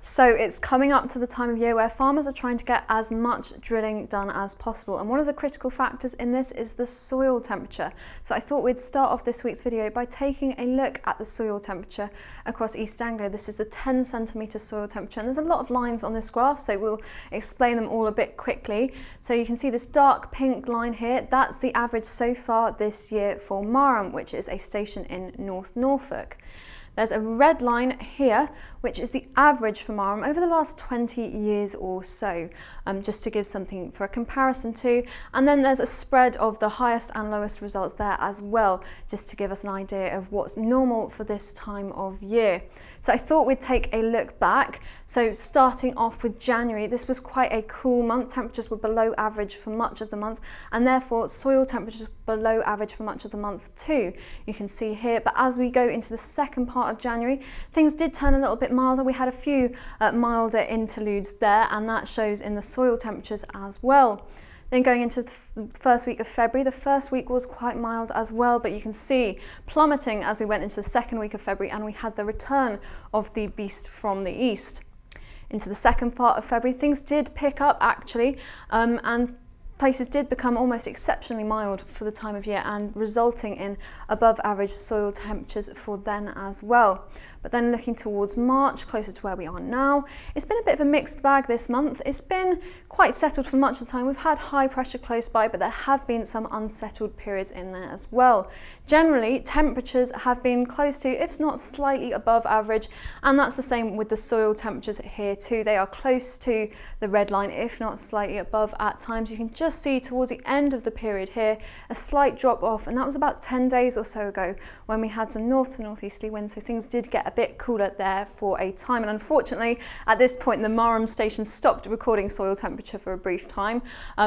So it's coming up to the time of year where farmers are trying to get as much drilling done as possible, and one of the critical factors in this is the soil temperature. So I thought we'd start off this week's video by taking a look at the soil temperature across East Anglia. This is the 10 centimetre soil temperature, and there's a lot of lines on this graph, so we'll explain them all a bit quickly. So you can see this dark pink line here, that's the average so far this year for Marham, which is a station in North Norfolk. There's a red line here, which is the average for Marham over the last 20 years or so, just to give something for a comparison to. And then there's a spread of the highest and lowest results there as well, just to give us an idea of what's normal for this time of year. So I thought we'd take a look back. So starting off with January, this was quite a cool month. Temperatures were below average for much of the month, and therefore soil temperatures were below average for much of the month too. You can see here, but as we go into the second part of January, things did turn a little bit milder. We had a few milder interludes there, and that shows in the soil temperatures as well. Then going into the first week of February, the first week was quite mild as well, but you can see plummeting as we went into the second week of February, and we had the return of the beast from the east. Into the second part of February, things did pick up actually, and places did become almost exceptionally mild for the time of year, and resulting in above average soil temperatures for then as well. But then looking towards March, closer to where we are now, it's been a bit of a mixed bag this month. It's been quite settled for much of the time. We've had high pressure close by, but there have been some unsettled periods in there as well. Generally, temperatures have been close to, if not slightly above average, and that's the same with the soil temperatures here too. They are close to the red line, if not slightly above at times. You can just see towards the end of the period here a slight drop off, and that was about 10 days or so ago when we had some north to northeasterly winds, so things did get a bit cooler there for a time. And unfortunately, at this point, the Marham station stopped recording soil temperature for a brief time.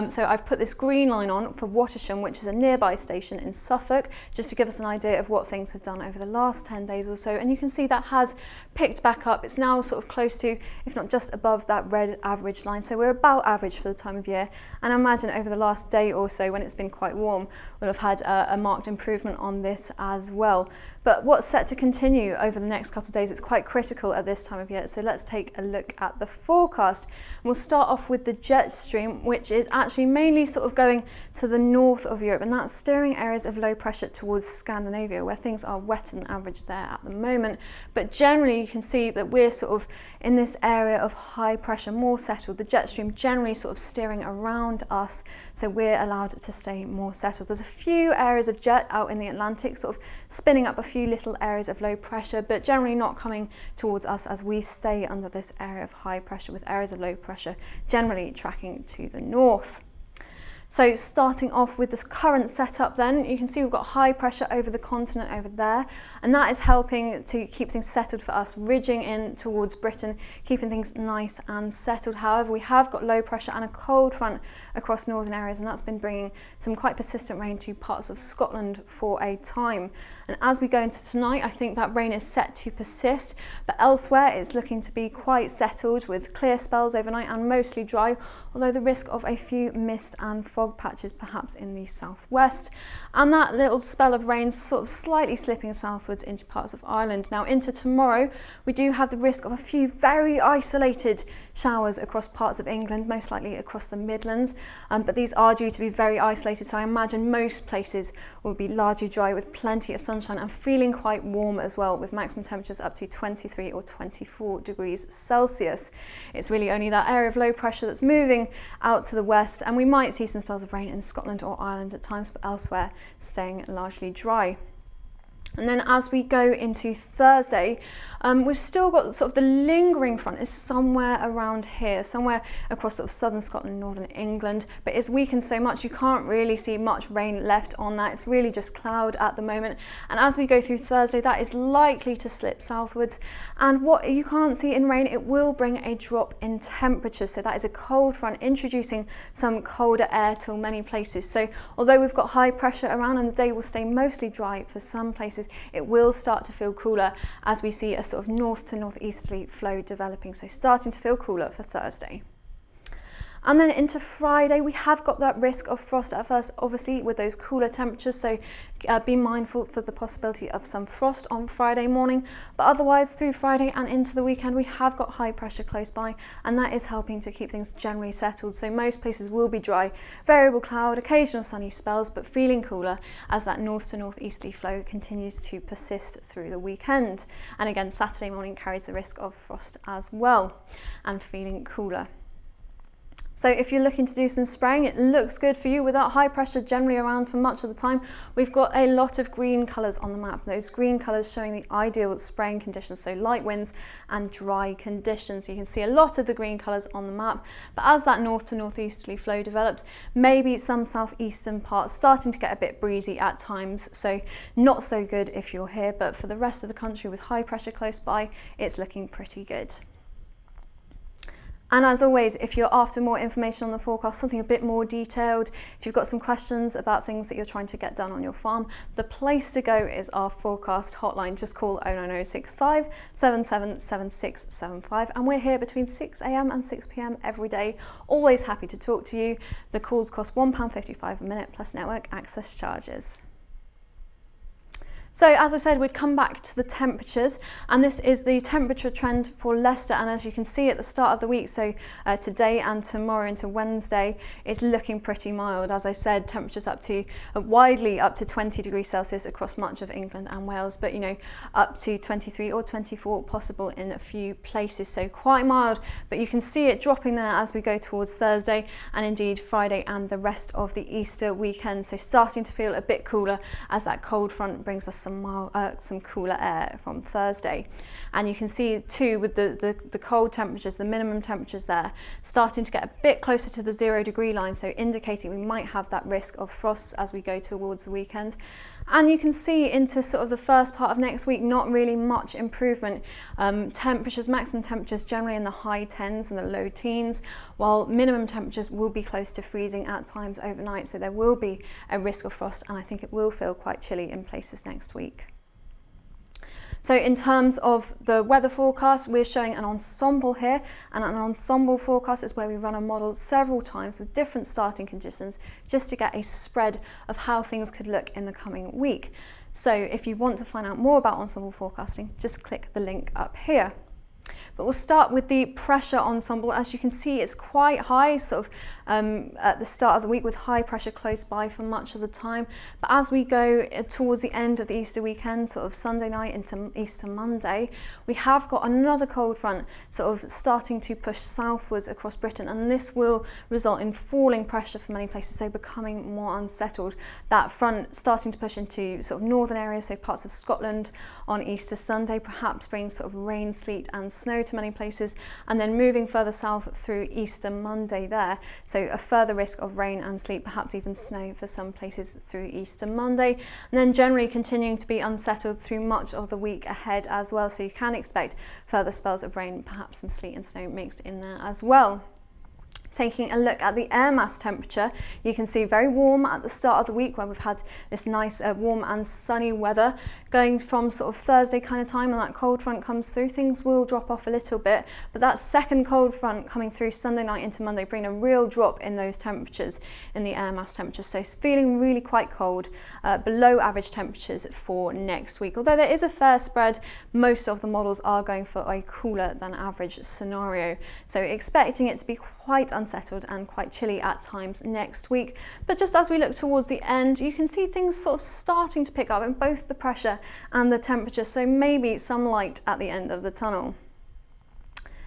So I've put this green line on for Wattisham, which is a nearby station in Suffolk, just to give us an idea of what things have done over the last 10 days or so. And you can see that has picked back up. It's now sort of close to, if not just above, that red average line. So we're about average for the time of year. And I imagine over the last day or so, when it's been quite warm, we'll have had a marked improvement on this as well. But what's set to continue over the next couple of days, it's quite critical at this time of year. So let's take a look at the forecast. We'll start off with the jet stream, which is actually mainly sort of going to the north of Europe, and that's steering areas of low pressure towards Scandinavia, where things are wetter than average there at the moment. But generally you can see that we're sort of in this area of high pressure, more settled. The jet stream generally sort of steering around us, so we're allowed to stay more settled. There's a few areas of jet out in the Atlantic, sort of spinning up a few little areas of low pressure, but generally not coming towards us as we stay under this area of high pressure, with areas of low pressure generally tracking to the north. So starting off with this current setup then, you can see we've got high pressure over the continent over there, and that is helping to keep things settled for us, ridging in towards Britain, keeping things nice and settled. However, we have got low pressure and a cold front across northern areas, and that's been bringing some quite persistent rain to parts of Scotland for a time. And as we go into tonight, I think that rain is set to persist, but elsewhere it's looking to be quite settled with clear spells overnight and mostly dry, although the risk of a few mist and fog patches perhaps in the southwest. And that little spell of rain sort of slightly slipping southwards into parts of Ireland. Now into tomorrow, we do have the risk of a few very isolated showers across parts of England, most likely across the Midlands, but these are due to be very isolated, so I imagine most places will be largely dry with plenty of sunshine and feeling quite warm as well, with maximum temperatures up to 23 or 24 degrees Celsius. It's really only that area of low pressure that's moving out to the west, and we might see some spells of rain in Scotland or Ireland at times, but elsewhere staying largely dry. And then as we go into Thursday, we've still got sort of the lingering front is somewhere around here, somewhere across sort of southern Scotland, northern England, but it's weakened so much you can't really see much rain left on that. It's really just cloud at the moment. And as we go through Thursday, that is likely to slip southwards. And what you can't see in rain, it will bring a drop in temperature. So that is a cold front introducing some colder air to many places. So although we've got high pressure around and the day will stay mostly dry for some places, it will start to feel cooler as we see a sort of north to northeasterly flow developing, so starting to feel cooler for Thursday. And then into Friday, we have got that risk of frost at first, obviously with those cooler temperatures, so be mindful for the possibility of some frost on Friday morning. But otherwise, through Friday and into the weekend, we have got high pressure close by, and that is helping to keep things generally settled. So most places will be dry, variable cloud, occasional sunny spells, but feeling cooler as that north to northeasterly flow continues to persist through the weekend. And again, Saturday morning carries the risk of frost as well, and feeling cooler. So if you're looking to do some spraying, it looks good for you with that high pressure generally around for much of the time. We've got a lot of green colours on the map. Those green colours showing the ideal spraying conditions, so light winds and dry conditions. You can see a lot of the green colours on the map, but as that north to northeasterly flow develops, maybe some southeastern parts starting to get a bit breezy at times, so not so good if you're here, but for the rest of the country with high pressure close by, it's looking pretty good. And as always, if you're after more information on the forecast, something a bit more detailed, if you've got some questions about things that you're trying to get done on your farm, the place to go is our forecast hotline. Just call 09065 777675, and we're here between 6 AM and 6 PM every day. Always happy to talk to you. The calls cost £1.55 a minute plus network access charges. So as I said, we'd come back to the temperatures, and this is the temperature trend for Leicester, and as you can see at the start of the week, so today and tomorrow into Wednesday, it's looking pretty mild. As I said, temperatures up to widely up to 20 degrees Celsius across much of England and Wales, but you know, up to 23 or 24 possible in a few places, so quite mild, but you can see it dropping there as we go towards Thursday and indeed Friday and the rest of the Easter weekend, so starting to feel a bit cooler as that cold front brings us some cooler air from Thursday. And you can see too with the cold temperatures, the minimum temperatures there, starting to get a bit closer to the 0 degree line, so indicating we might have that risk of frosts as we go towards the weekend. And you can see into sort of the first part of next week, not really much improvement. Temperatures, maximum temperatures generally in the high 10s and the low teens, while minimum temperatures will be close to freezing at times overnight. So there will be a risk of frost, and I think it will feel quite chilly in places next week. So in terms of the weather forecast, we're showing an ensemble here, and an ensemble forecast is where we run a model several times with different starting conditions just to get a spread of how things could look in the coming week. So if you want to find out more about ensemble forecasting, just click the link up here. But we'll start with the pressure ensemble. As you can see, it's quite high, sort of at the start of the week with high pressure close by for much of the time. But as we go towards the end of the Easter weekend, sort of Sunday night into Easter Monday, we have got another cold front sort of starting to push southwards across Britain, and this will result in falling pressure for many places, so becoming more unsettled. That front starting to push into sort of northern areas, so parts of Scotland on Easter Sunday, perhaps bring sort of rain, sleet and snow to many places, and then moving further south through Easter Monday there. So a further risk of rain and sleet, perhaps even snow for some places through Easter Monday, and then generally continuing to be unsettled through much of the week ahead as well. So you can expect further spells of rain, perhaps some sleet and snow mixed in there as well. Taking a look at the air mass temperature, you can see very warm at the start of the week when we've had this nice warm and sunny weather. Going from sort of Thursday kind of time when that cold front comes through, things will drop off a little bit, but that second cold front coming through Sunday night into Monday bring a real drop in those temperatures, in the air mass temperatures. So it's feeling really quite cold, below average temperatures for next week. Although there is a fair spread, most of the models are going for a cooler than average scenario. So expecting it to be quite unsettled and quite chilly at times next week. But just as we look towards the end, you can see things sort of starting to pick up in both the pressure and the temperature, so maybe some light at the end of the tunnel.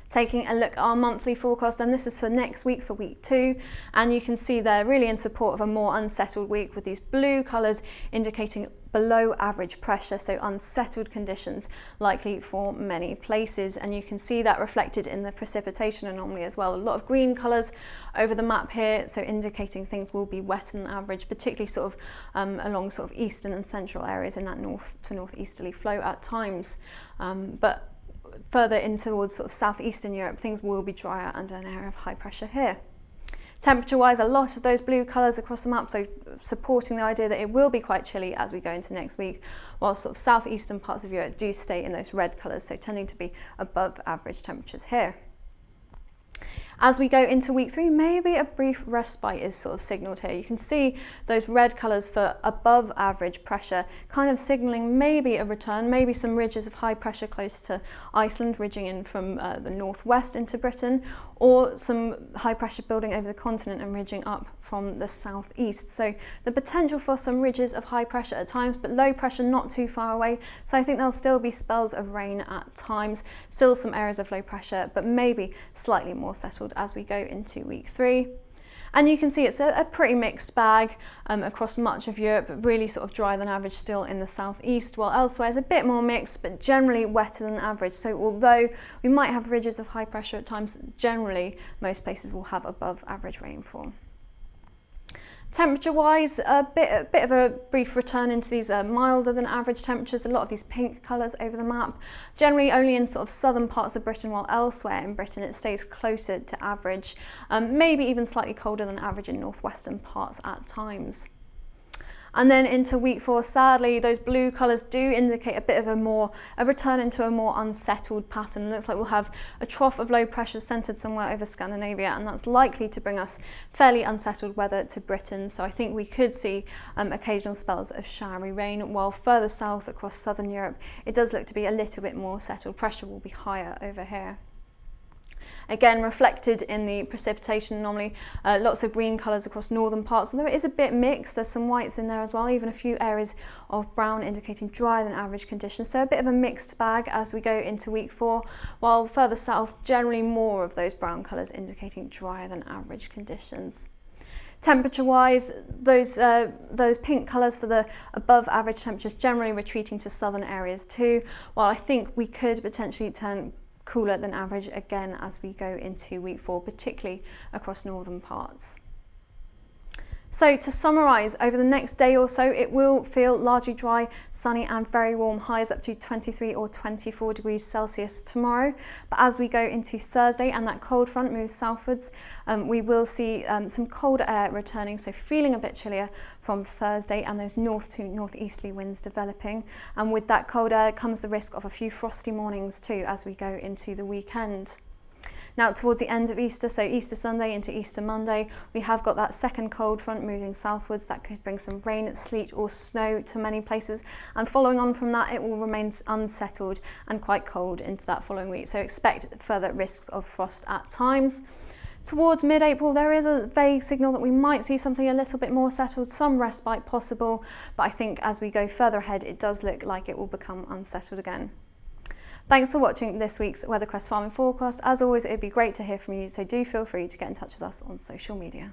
Taking a look at our monthly forecast, and this is for next week, for week 2, and you can see they're really in support of a more unsettled week with these blue colours indicating below average pressure, so unsettled conditions likely for many places, and you can see that reflected in the precipitation anomaly as well. A lot of green colours over the map here, so indicating things will be wetter than average, particularly sort of along sort of eastern and central areas in that north to northeasterly flow at times. But further in towards sort of southeastern Europe, things will be drier under an area of high pressure here. Temperature wise, a lot of those blue colours across the map, so supporting the idea that it will be quite chilly as we go into next week, while sort of southeastern parts of Europe do stay in those red colours, so tending to be above average temperatures here. As we go into week 3, maybe a brief respite is sort of signalled here. You can see those red colours for above average pressure, kind of signalling maybe a return, maybe some ridges of high pressure close to Iceland, ridging in from the northwest into Britain, or some high pressure building over the continent and ridging up from the southeast. So the potential for some ridges of high pressure at times, but low pressure not too far away. So I think there'll still be spells of rain at times, still some areas of low pressure, but maybe slightly more settled as we go into week 3. And you can see it's a pretty mixed bag across much of Europe, really sort of drier than average still in the southeast, while elsewhere is a bit more mixed, but generally wetter than average. So although we might have ridges of high pressure at times, generally most places will have above average rainfall. Temperature wise, a bit of a brief return into these milder than average temperatures, a lot of these pink colours over the map, generally only in sort of southern parts of Britain, while elsewhere in Britain it stays closer to average, maybe even slightly colder than average in northwestern parts at times. And then into week 4, sadly, those blue colours do indicate a bit of a return into a more unsettled pattern. It looks like we'll have a trough of low pressure centred somewhere over Scandinavia, and that's likely to bring us fairly unsettled weather to Britain. So I think we could see occasional spells of showery rain, while further south across southern Europe, it does look to be a little bit more settled. Pressure will be higher over here. Again, reflected in the precipitation anomaly, lots of green colours across northern parts, although it is a bit mixed. There's some whites in there as well, even a few areas of brown indicating drier than average conditions. So a bit of a mixed bag as we go into week 4, while further south, generally more of those brown colours indicating drier than average conditions. Temperature wise, those pink colours for the above average temperatures generally retreating to southern areas too, while I think we could potentially turn cooler than average again as we go into week 4, particularly across northern parts. So to summarise, over the next day or so, it will feel largely dry, sunny and very warm, highs up to 23 or 24 degrees Celsius tomorrow. But as we go into Thursday and that cold front moves southwards, we will see some colder air returning, so feeling a bit chillier from Thursday, and those north to northeasterly winds developing. And with that cold air comes the risk of a few frosty mornings too as we go into the weekend. Now towards the end of Easter, so Easter Sunday into Easter Monday, we have got that second cold front moving southwards. That could bring some rain, sleet or snow to many places, and following on from that it will remain unsettled and quite cold into that following week, so expect further risks of frost at times. Towards mid-April, there is a vague signal that we might see something a little bit more settled, some respite possible, but I think as we go further ahead it does look like it will become unsettled again. Thanks for watching this week's Weatherquest Farming Forecast. As always, it'd be great to hear from you, so do feel free to get in touch with us on social media.